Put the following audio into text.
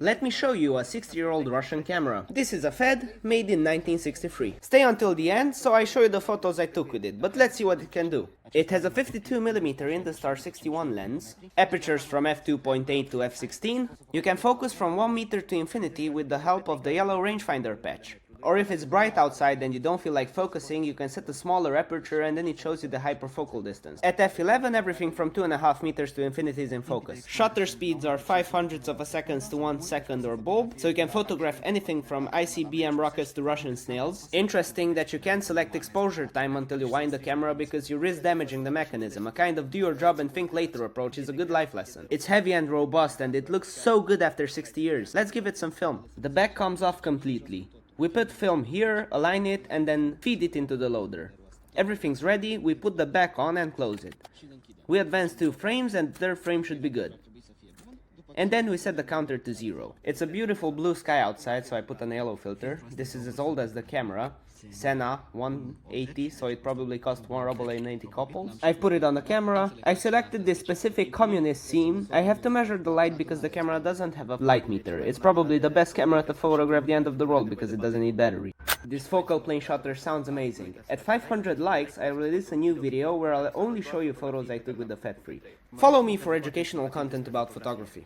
Let me show you a 60-year-old Russian camera. This is a FED made in 1963. Stay until the end so I show you the photos I took with it, but let's see what it can do. It has a 52mm Industar 61 lens, apertures from f2.8 to f16. You can focus from 1 meter to infinity with the help of the yellow rangefinder patch. Or if it's bright outside and you don't feel like focusing, you can set a smaller aperture and then it shows you the hyperfocal distance. At f11, everything from 2.5 meters to infinity is in focus. Shutter speeds are 0.05 of a second to 1 second or bulb, so you can photograph anything from ICBM rockets to Russian snails. Interesting that you can select exposure time until you wind the camera because you risk damaging the mechanism. A kind of do your job and think later approach is a good life lesson. It's heavy and robust and it looks so good after 60 years. Let's give it some film. The back comes off completely. We put film here, align it, and then feed it into the loader. Everything's ready, we put the back on and close it. We advance 2 frames and the third frame should be good. And then we set the counter to 0. It's a beautiful blue sky outside, so I put an yellow filter. This is as old as the camera. Senna 180, so it probably cost 1 ruble and 80 couples. I've put it on the camera. I selected this specific communist scene. I have to measure the light because the camera doesn't have a light meter. It's probably the best camera to photograph the end of the world because it doesn't need battery. This focal plane shutter sounds amazing. At 500 likes, I release a new video where I'll only show you photos I took with the FED3. Follow me for educational content about photography.